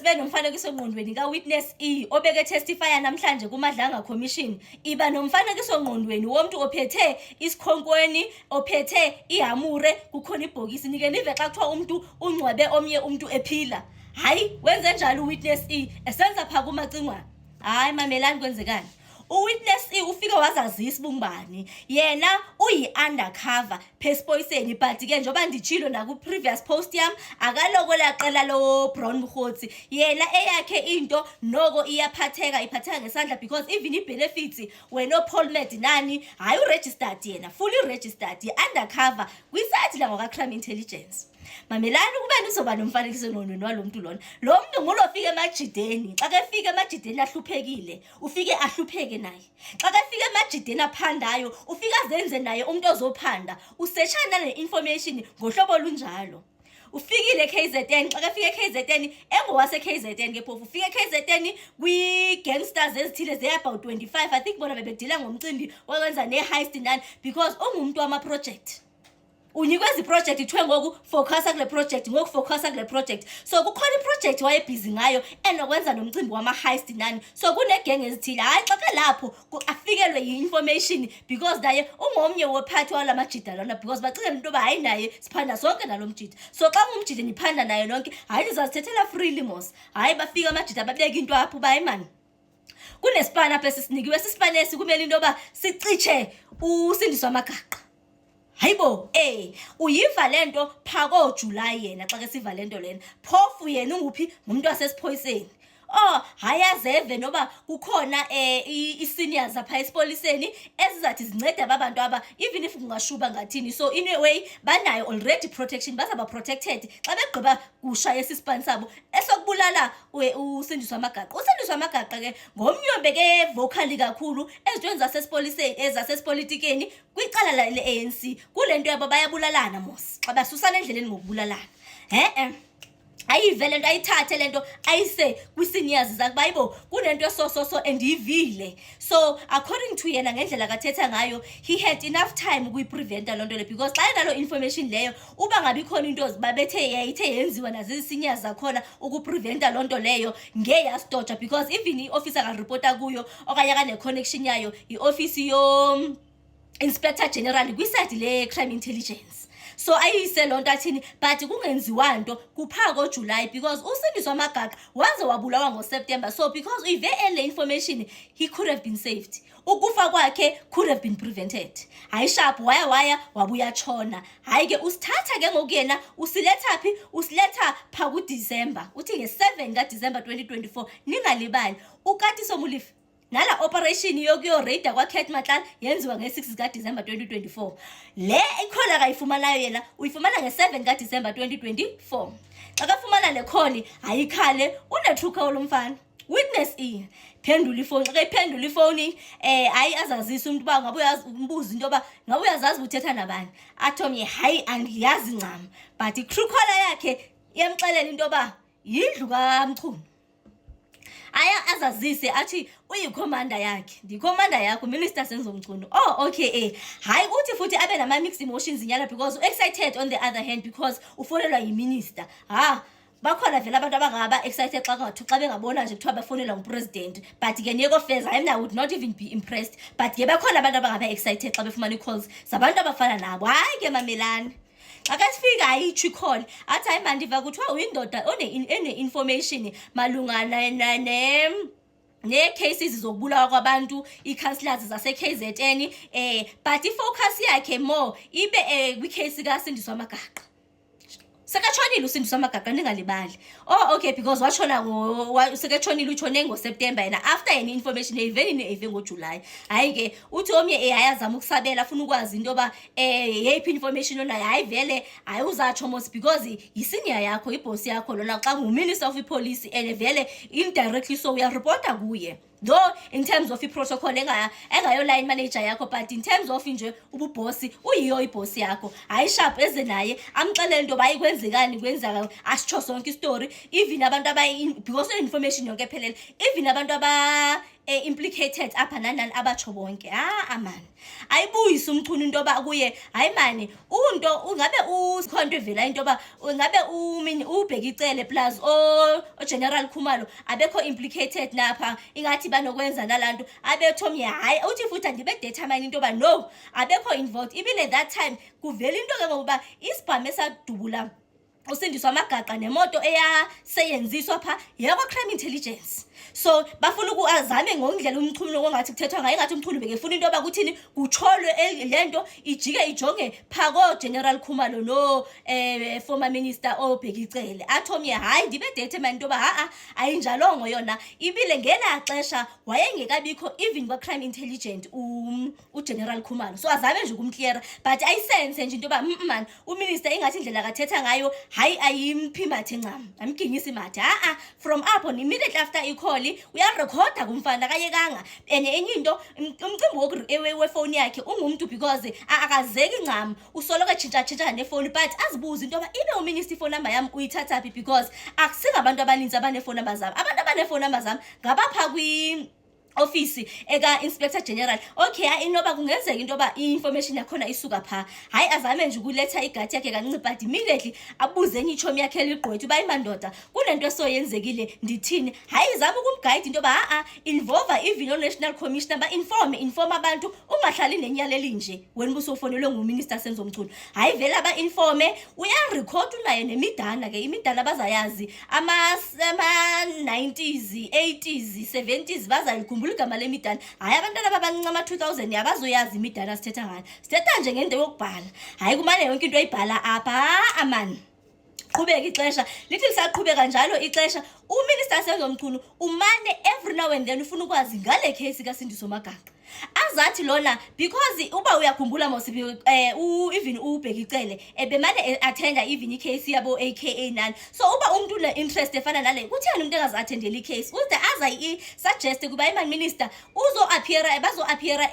sibe nomfanekiso ngqondweni ka-Witness E obeke testifya namhlanje kuMadlanga Commission. Iba nomfanekiso ngqondweni womuntu ophethe isikhonkweni, ophethe ihamure, kukhona ibhokisi. Nike nive xa kuthiwa umuntu ungcwabe omnye umuntu ephila. Hayi, wenze njalo uWitness E esenza pha kumacingwana. Hayi mamelani kwenzekani. uWitness E ufike wazazisa bungibani. Yena uyi-undercover pespoiseni, but ke njoba nditshilo naku previous post yami akaloko laqela lo Brown Mkhotsi. Yena eyakhe into noko iyaphatheka, iphatheka ngesandla because even i-benefits wena Paul Medinani hayi uregistered, yena fully registered, i-undercover kwisite la ngaka-crime intelligence. Mamelani kubani uzoba nomfanekiso ngqondweni walomuntu lona. Lo muntu ngulo ofika emajideni. Xa ke fika emajideni ahluphekile, ufike ahlupheke naye. Xa ke fika emajideni aphandayo, ufika azenze naye umuntu ozophanda. Useshana ne-information ngohlobo olunjalo. Ufikile KZN, xa ke fika KZN, engowase KZN ke phofu. Ufike KZN kwi-gangsters ezithile ze about 25. I think bona bebedila ngomcimbi wakwenza ne-heist nani because ungumuntu wama-project. Unikwezi project ithwe ngoku focusa kule project, ngoku focusa kule project. So kukhona iproject wayebhizi ngayo enokwenza nomcimbi wama-heist nani. So kunegenge ezithile. Hayi xa ke lapho afikelwe yi-information because naye ungomnye wophathi wala majida lona because bacingela into yoba hayi naye siphanda sonke nalo mjida. So xa ngumjida niphanda naye nonke, hayi nizazithethela freely mos. Hayi bafika amajida babeka into apho bayi man. Kunesipana apha esisinikiwe, sisipanesi kumele into yoba sicitshe uSindiswa Magaqa. Hayibo, uyiva lento phako July yena xa ke siva lento lena. Phofu yena unguphi ngumuntu wasesiphoyiseni. Hayazeve noba kukhona i-seniors apha esipoliseni ezizathi zincede abantu aba even if kungashuba ngathini. So in a way banayo already protection, bazaba protected xa begqiba kushaya esisipani sabo esokubulala uSindiswa Magaqa. uSindiswa Magaqa ke ngomnyombe ke vocally kakhulu ezintweni zasesipoliseni ezasesipolitikeni kwicala le-ANC. Kulento yabo bayabulalana mos xa basusana endleleni ngokubulalana. Ayive lento ayithathe lento ayise kwi-seniors zakuba yibo kunento so endivile. So according to yena ngendlela kathetha ngayo, he had enough time ukuyipreventa lonto le because xa enalo information leyo uba ngabi khona into zibabethe yayithe yenziwa nazi-seniors zakhona ukupreventa lonto leyo ngeyasidoja because even i-officer akaripota kuyo okanye kane-connection yayo i-office yo-inspector general kwiside le-crime intelligence. So ayise lonto athini but kungenziwa nto kuphako July because uSindiswa Magaqa waze wabulawa ngoSeptember. So because uyive le information he could have been saved. Ukufa kwakhe could have been prevented. Hayi sharp waya wabuya chona. Hayi ke usithatha ke ngokuyena usiletha phi? Usiletha pha kuDecember. Uthi nge-7 kaDecember 2024 ningalibali uKatiso Molefe nala operation yokuyo raid kwaKat Matlala yenziwa nge-6 kaDecember 2024. Le ikhola kayifumanayo yena uyifumana nge-7 kaDecember 2024. Xa kafumana le kholi ayikhale une-true call umfana. Witness E phendula ifoni. Xa iphendula ifoni hayi azazisa umuntu ba ngabe uyazimbuza into yoba ngabe uyazazi uthetha nabani. Athomye hayi angiyazi ncam but i-true caller yakhe iyamxelela into yoba yindlu kaMchunu. Aya azazise athi uyikhomanda yakhe, ndikhomanda yakho Minister Senzo Mchunu. Okay hayi uthi futhi abe nama mixed emotions nyana because excited on the other hand because ufonelwa yiminister. Bakhona vele abantu abangaba excited xa bengabona nje kuthiwa bafonelwa ngupresident but ke niyeko feza I would not even be impressed but ke bakhona abantu abangaba excited xa befumana i-calls zabantu abafana nabo. Hayi ke mamelani xa kasifika ayitsho i-call athi hayi mandiva kuthiwa uyindoda ene-information malungana ne-cases zokubulawa kwabantu ii-councillors zase-KZN but i-focus yakhe more ibe kwi-case kaSindiswa Magaqa. Sekatshonile uSindiswa Magaqa ningalibali. Okay because watshona sekatshonile utshone ngoSeptember yena after yena information eveni eve ngoJuly. Hayi ke uthi omnye ayazama ukusabela afuna ukwazi into yoba yeyiphi information onayo. Hayi vele hayi uzatsho mos because yi-senior yakho iboss yakho lona xa ngu-minister of police and vele indirectly so uyaripota kuye. Though in terms of i-protocol engayo line manager yakho but in terms of nje ububhosi uyiyo ibhosi yakho. Hayi sharp eze naye amxelele into yoba ayikwenzekani kwenzeka asitsho sonke istory even abantu because information yonke ephelele even abantu implicated apha nanani abatsho bonke. Man ayibuyise umchunu into yoba kuye hayi mani unto ungabe ukhonto evela into yoba ungabe uBhekicele plus General Khumalo abekho implicated napha ingathi banokwenza nalanto abethomye hayi uthi futhi andibe determine into yoba no abekho involved. Ibile that time kuvela into ke ngokuba isibhamu esadubula usindiswa amagaqa nemoto eyaseyenziswa pha yakwa crime intelligence. So bafuna ukuazame ngondlela umchunu ongathi kuthethwa ngaye ngathi umchunu bekefuna into yoba kuthini kucholwe lento ijike ijonge phako General Khumalo no former minister oBhekicele athomye hayi ndibe determined into yoba ayinjalongo yona. Ibile ngela xesha wayengekabikho even kwa crime intelligence uGeneral Khumalo. So azame nje ukumclear but ayisense nje into yoba man uminister ingathi indlela kathetha ngayo hayi ayimphi mathe ncam amginyisi mathe from up on immediately after icall uyarekhoda kumfana kayekanga enye into umcimbi wefoni yakhe ungumuntu because akazeki ncam usoloke tshintsha nefoni but azibuza into yoba ibe uminister phone number yami uyithatha phi because akusingabantu abaninzi abanefoni number zami. Abantu abanefoni number zami ngabapha office eka Inspector General. Okay inoba kungenzeka into yoba information yakhona isuka pha hayi azame nje ukuletha igathi yakhe kancane but immediately abuze enye ichomi yakhe eligqwethu uba imandoda kunento esoyenzekile ndithini hayi izama ukumguide into yoba involve even National Commissioner inform abantu ungahlali nenyaleli nje wena busofonelwe nguminister Senzo Mchunu hayi vele aba informe uyarecord unayo nemidana ke imidana bazayazi ama 90s 80s 70s bazayikhumbula igama lemidana hayi abantwana abancama 2000 yabazoyazi imidana sithetha ngayo sithetha nje ngento yokubhala hayi kumane yonke into ayibhala apha man qhubeka ixesha lithi lisaqhubeka njalo ixesha uminister Senzo Mchunu umane every now and then ufuna ukwazi ngale case kaSindiso Magaqa azathi lona because uba uyakhumbula mosibi even uBhekicele ebemane attenda even icase yabo aka nani. So uba umuntu le interest efana nale kutheni umuntu engazattendela icase uze aza suggest kuba imani minister bazo appear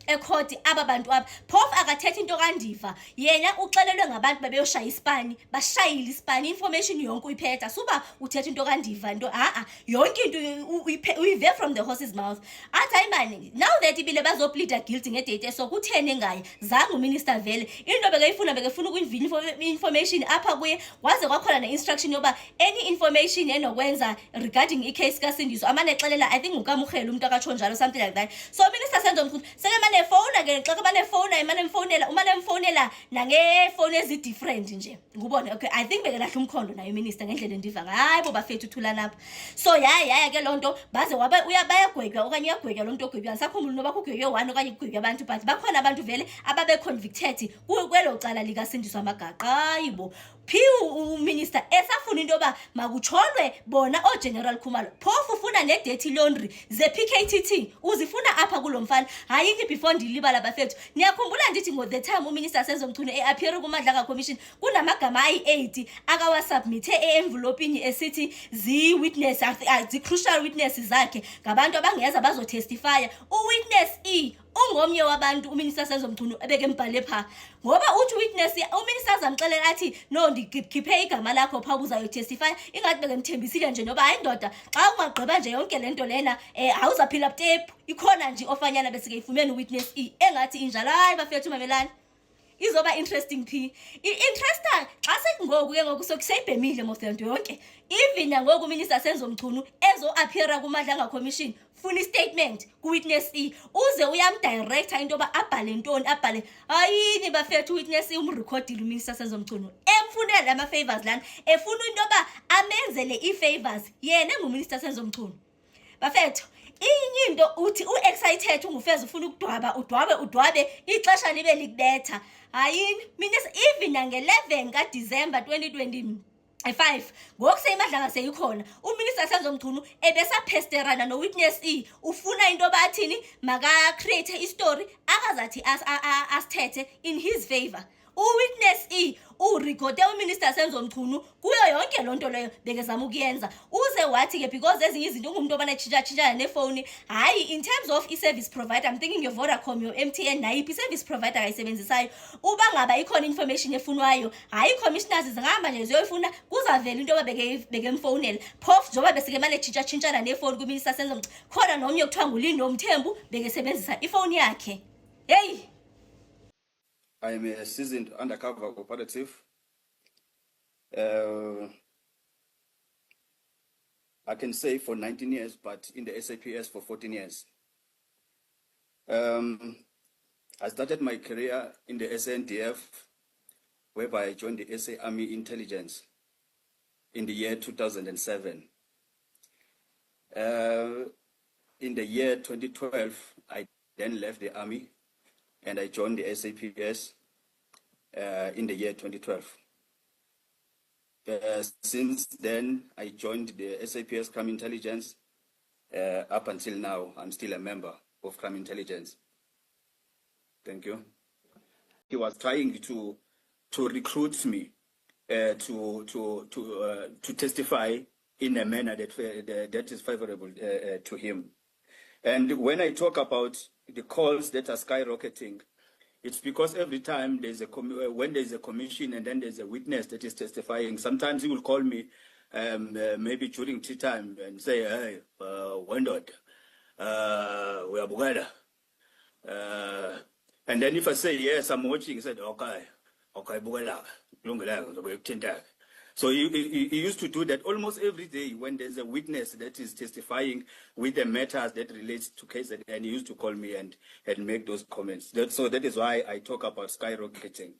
ecourt ababantu aba phofu akathetha into kandiva yena uxelelwe ngabantu babeyoshaya ispani bashayile ispani information yonke uyiphetha suba uthetha into kandiva into yonke into uyive from the horse's mouth athi imani now that ibile bazopleada guilty ngedate so kutheni ngaye zange uminister vele into bekefuna ukuyivina information apha kuye waze kwakhona neinstruction yoba any information enokwenza regarding icase kaSindiso amane exelela I think ukaMukhelo umuntu akatsho njalo something like that. So minister Senzo Mchunu seke mane phone ke xa mane phone imane mfonela uma nemfonela nangefoni ezi different nje ngubone okay I think bekelahla umkhondo nayo minister ngendlela endiva hayi bo bafethu uthula napha. So yaya ke lonto baze wabe bayagwegwa okanye uyagwegwa lonto ogwegwa sakhumbula noba kugwegwe one okanye kugwegwe abantu but bakhona abantu vele ababe convicted kwelo cala lika Sindiswa Magaqa hayibo phi uminister esafuna into yoba makucholwe bona General Khumalo phofu ufuna ne-dirty laundry ze-PKTT uzifuna apha kulomfana hayi ke before ndilibala bafethu niyakhumbula ndithi the time uminister Senzo Mchunu appear kuMadlanga Commission kunamagama ayi-8 akawasubmithe envelopini esithi zi-witness zi-crucial witnesses zakhe ngabantu abangeza bazotestifya uwitness ungomnye wabantu uminister Senzo Mchunu ebeke mbhale pha ngoba uthi witness uminister azamxelela athi no ndikhiphe igama lakho pha uzayotestify ingathi bekemthembisile nje noba hayi ndoda xa ungagqiba nje yonke lento lena awuzaphila tape ikhona nje ofanyana bese ke ifumene witness engathi injalo hayi bafethu mamelani izoba interesting phi interesting xa sengoku ke ngoku sokuseyibhemile mosento yonke even nangoku uminister Senzo Mchunu ezo appear kuMadlanga Commission funa statement ku witness uze uyamdirector into yoba abhale ntoni abhale hayini bafethu witness umrecordile uminister Senzo Mchunu emfunela ama favors lana efuna into yoba amenzele i-favors yena nguminister Senzo Mchunu bafethu inyinto uthi excited ungufeza ufuna udwabe ixesha libe likubetha hayini mina even nange-11 kaDisemba 2025 ngokuseyimadlanga seyikhona uminister Senzo Mchunu ebesapesterana no-witness ufuna into yoba athini maka-create istory akazathi asithethe in his favor Uwitness E urigode uminister Senzo Mchunu kuyo yonke lonto leyo bekezama ukuyenza. Uze wathi ke because ezinye izinto ungumuntu obana tshintsha nefoni, hayi in terms of i-service provider, I'm thinking your Vodacom, your MTN, nayiphi i-service provider ayisebenzisayo, uba ngaba ikhona information efunwayo, hayi commissioners zingahamba nje ziyoyifuna, kuzavela into beke mfonela. Phofu njengoba besike mane tshintsha nefoni kuminister Senzo, khona nomnye okuthiwa nguLindo Mthembu bekesebenzisa ifoni yakhe. Hey, I am a seasoned undercover operative. I can say for 19 years, but in the SAPS for 14 years. I started my career in the SNDF, whereby I joined the SA Army Intelligence in the year 2007. In the year 2012, I then left the Army and I joined the SAPS in the year 2012. Since then, I joined the SAPS Crime Intelligence. Up until now, I'm still a member of Crime Intelligence. Thank you. He was trying to recruit me to testify in a manner that is favorable to him. And when I talk about the calls that are skyrocketing, it's because every time there's when there's a commission and then there's a witness that is testifying, sometimes he will call me maybe during tea time and say, hey, Wendot, we are together. And then if I say, yes, I'm watching, he said, okay, Bugala, so he used to do that almost every day when there's a witness that is testifying with the matters that relates to cases, and he used to call me and make those comments. So that is why I talk about skyrocketing.